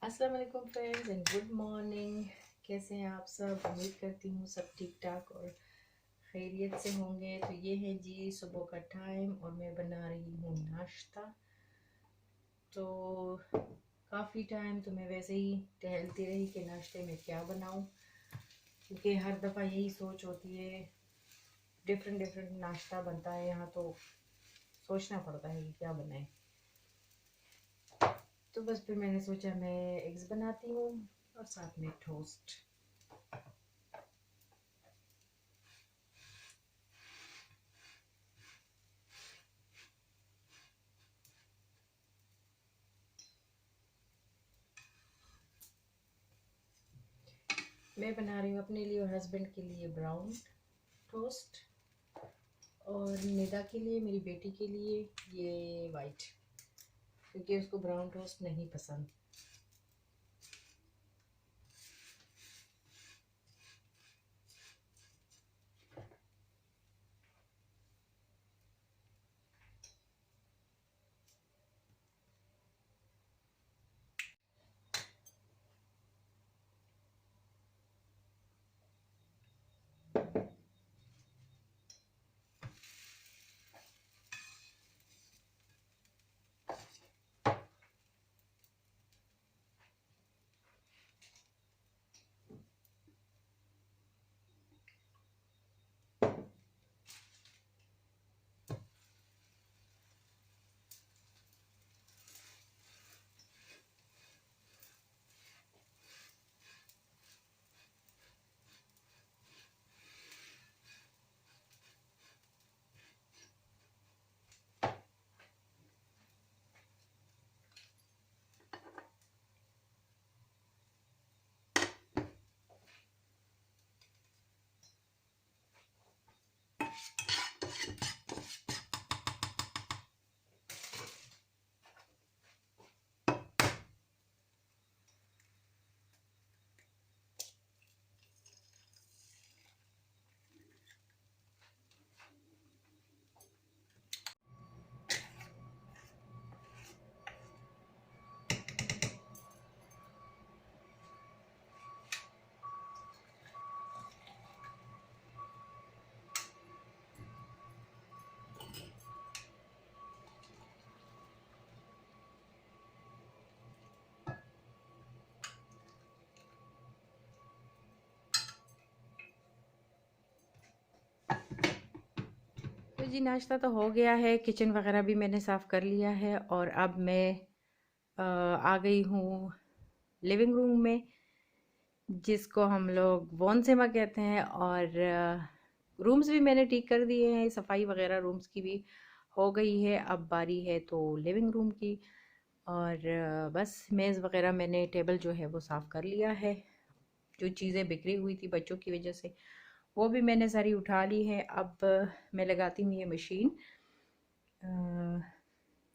अस्सलाम वालेकुम friends and good morning. कैसे हैं आप सब? उम्मीद करती हूँ सब ठीक ठाक और खैरियत से होंगे। तो ये है जी सुबह का टाइम और मैं बना रही हूँ नाश्ता। तो काफ़ी टाइम तो मैं वैसे ही टहलती रही कि नाश्ते में क्या बनाऊँ, क्योंकि हर दफ़ा यही सोच होती है, डिफरेंट डिफरेंट नाश्ता बनता है यहाँ, तो सोचना पड़ता है कि क्या बनाए। तो बस फिर मैंने सोचा मैं एग्स बनाती हूँ और साथ में टोस्ट। मैं बना रही हूँ अपने लिए और हस्बैंड के लिए ब्राउन टोस्ट, और निदा के लिए, मेरी बेटी के लिए, ये वाइट, क्योंकि उसको ब्राउन टोस्ट नहीं पसंद। तो जी नाश्ता तो हो गया है, किचन वगैरह भी मैंने साफ़ कर लिया है और अब मैं आ गई हूँ लिविंग रूम में, जिसको हम लोग वॉनसेमा कहते हैं। और रूम्स भी मैंने ठीक कर दिए हैं, सफाई वगैरह रूम्स की भी हो गई है। अब बारी है तो लिविंग रूम की, और बस मेज़ वगैरह मैंने, टेबल जो है वो साफ़ कर लिया है। जो चीज़ें बिखरी हुई थी बच्चों की वजह से वो भी मैंने सारी उठा ली है। अब मैं लगाती हूँ ये मशीन,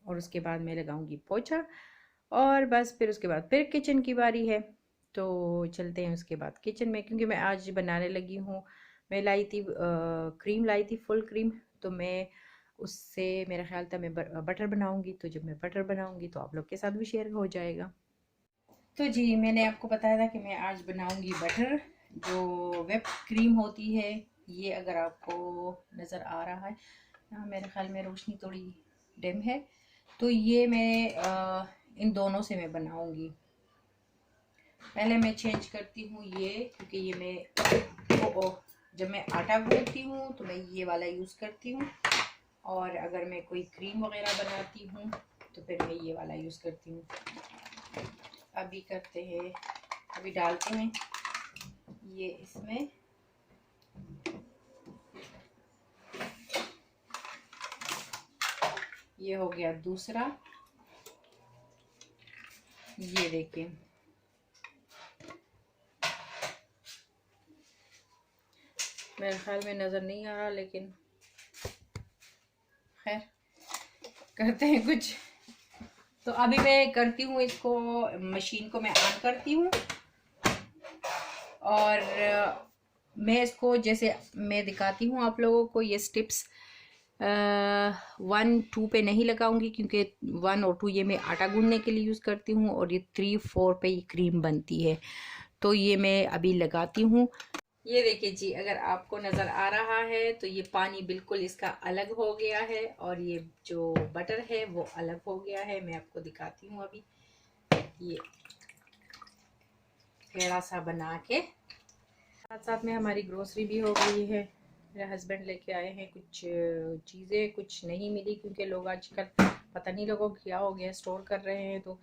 और उसके बाद मैं लगाऊंगी पोछा, और बस फिर उसके बाद फिर किचन की बारी है। तो चलते हैं उसके बाद किचन में, क्योंकि मैं आज बनाने लगी हूँ। मैं लाई थी क्रीम, लाई थी फुल क्रीम, तो मैं उससे मेरा ख्याल था मैं बटर बनाऊंगी। तो जब मैं बटर बनाऊंगी तो आप लोग के साथ भी शेयर हो जाएगा। तो जी मैंने आपको बताया था कि मैं आज बनाऊंगी बटर, जो व्हिप क्रीम होती है। ये अगर आपको नज़र आ रहा है, हाँ मेरे ख्याल में रोशनी थोड़ी डिम है, तो ये मैं इन दोनों से मैं बनाऊंगी। पहले मैं चेंज करती हूँ ये, क्योंकि ये मैं जब मैं आटा गूंथती हूँ तो मैं ये वाला यूज़ करती हूँ, और अगर मैं कोई क्रीम वगैरह बनाती हूँ तो फिर मैं ये वाला यूज़ करती हूँ। अभी करते हैं, अभी डालते हैं ये इसमें। ये हो गया दूसरा, ये देखिए। मेरे ख्याल में नज़र नहीं आ रहा, लेकिन खैर करते हैं कुछ। तो अभी मैं करती हूँ इसको, मशीन को मैं ऑन करती हूँ, और मैं इसको जैसे मैं दिखाती हूँ आप लोगों को ये स्टेप्स, 1 2 पे नहीं लगाऊंगी क्योंकि 1 और 2 ये मैं आटा गूंदने के लिए यूज़ करती हूँ और ये 3 4 पे ये क्रीम बनती है। तो ये मैं अभी लगाती हूँ। ये देखिए जी, अगर आपको नज़र आ रहा है तो ये पानी बिल्कुल इसका अलग हो गया है और ये जो बटर है वो अलग हो गया है। मैं आपको दिखाती हूँ अभी। ये थोड़ा सा बना के साथ साथ में हमारी ग्रोसरी भी हो गई है। मेरे हस्बैंड लेके आए हैं कुछ चीज़ें, कुछ नहीं मिली क्योंकि लोग आजकल पता नहीं लोगों को क्या हो गया, स्टोर कर रहे हैं तो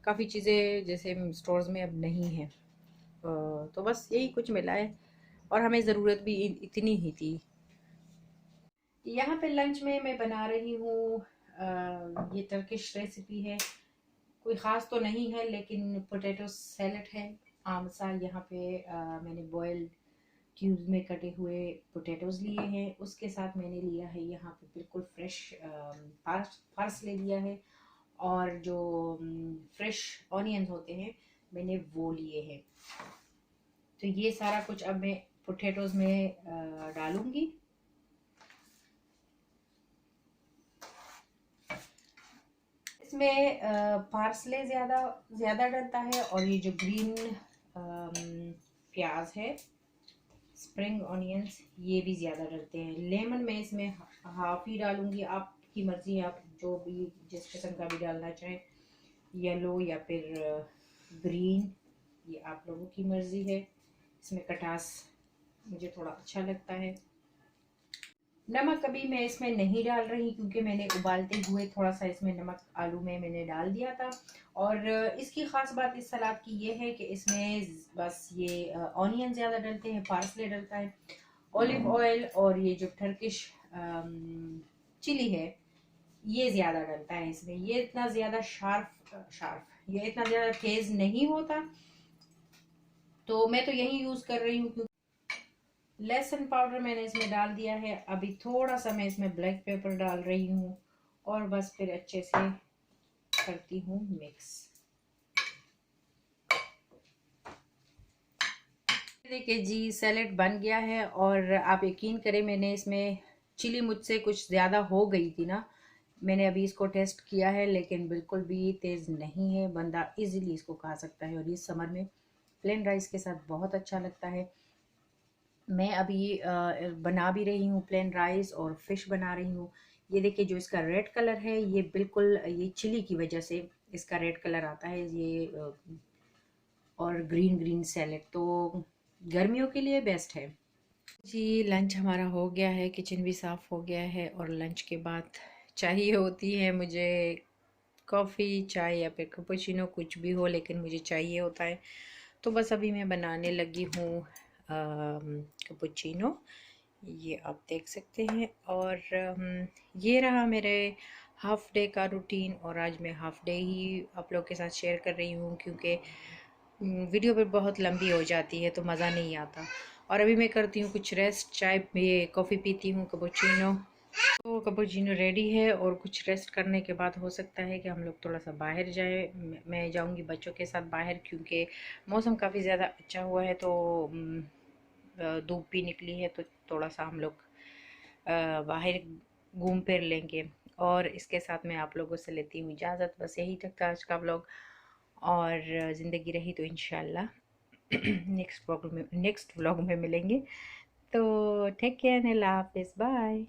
काफ़ी चीज़ें जैसे स्टोर्स में अब नहीं है। तो बस यही कुछ मिला है और हमें ज़रूरत भी इतनी ही थी। यहाँ पे लंच में मैं बना रही हूँ ये टर्किश रेसिपी है। कोई ख़ास तो नहीं है लेकिन पोटैटो सैलड है। आम सा यहाँ पे मैंने बॉयल्ड क्यूब्स में कटे हुए पोटैटोज़ लिए हैं। उसके साथ मैंने लिया है यहाँ पे बिल्कुल फ्रेश फार्स ले लिया है और जो फ्रेश ऑनियंस होते हैं मैंने वो लिए हैं। तो ये सारा कुछ अब मैं पोटैटोज़ में डालूंगी। इसमें पार्सले ज़्यादा डलता है और ये जो ग्रीन प्याज है, स्प्रिंग ऑनियंस, ये भी ज़्यादा डलते हैं। लेमन मैं इसमें हाफ ही डालूंगी, आपकी मर्ज़ी, आप जो भी जिस किस्म का भी डालना चाहें, येलो या फिर ग्रीन, ये आप लोगों की मर्ज़ी है। इसमें खटास मुझे थोड़ा अच्छा लगता है। नमक अभी मैं इसमें नहीं डाल रही क्योंकि मैंने उबालते हुए थोड़ा सा इसमें नमक आलू में मैंने डाल दिया था। और इसकी ख़ास बात इस सलाद की ये है कि इसमें बस ये ऑनियन ज़्यादा डलते हैं, पार्सले डलता है, ऑलिव ऑयल और ये जो टर्किश चिली है ये ज़्यादा डलता है इसमें। ये इतना ज़्यादा शार्प ये इतना ज़्यादा तेज़ नहीं होता, तो मैं तो यही यूज़ कर रही हूँ। लहसुन पाउडर मैंने इसमें डाल दिया है। अभी थोड़ा सा मैं इसमें ब्लैक पेपर डाल रही हूँ और बस फिर अच्छे से करती हूँ मिक्स। देखिए जी, सैलेड बन गया है और आप यकीन करें मैंने इसमें चिली मुझसे कुछ ज़्यादा हो गई थी ना। मैंने अभी इसको टेस्ट किया है लेकिन बिल्कुल भी तेज़ नहीं है, बंदा इजीली इसको खा सकता है और ये समर में प्लेन राइस के साथ बहुत अच्छा लगता है। मैं अभी बना भी रही हूँ प्लेन राइस और फिश बना रही हूँ। ये देखिए जो इसका रेड कलर है ये बिल्कुल ये चिली की वजह से इसका रेड कलर आता है ये और ग्रीन ग्रीन सैलेड तो गर्मियों के लिए बेस्ट है जी। लंच हमारा हो गया है, किचन भी साफ़ हो गया है और लंच के बाद चाहिए होती है मुझे कॉफ़ी, चाय या फिर कैपुचिनो, कुछ भी हो लेकिन मुझे चाहिए होता है। तो बस अभी मैं बनाने लगी हूँ कैपुचिनो, ये आप देख सकते हैं। और ये रहा मेरे हाफ़ डे का रूटीन और आज मैं हाफ़ डे ही आप लोग के साथ शेयर कर रही हूँ क्योंकि वीडियो पर बहुत लंबी हो जाती है तो मज़ा नहीं आता। और अभी मैं करती हूँ कुछ रेस्ट, चाय ये कॉफ़ी पीती हूँ, कैपुचिनो। तो कैपुचिनो रेडी है और कुछ रेस्ट करने के बाद हो सकता है कि हम लोग थोड़ा सा बाहर जाए। मैं जाऊंगी बच्चों के साथ बाहर क्योंकि मौसम काफ़ी ज़्यादा अच्छा हुआ है तो धूप भी निकली है तो थोड़ा सा हम लोग बाहर घूम फिर लेंगे। और इसके साथ मैं आप लोगों से लेती हूँ इजाज़त। बस यही तक था आज का व्लॉग और ज़िंदगी रही तो इंशाल्लाह नेक्स्ट व्लॉग में मिलेंगे। तो टेक केयर, अल्लाह हाफिज़, बाय।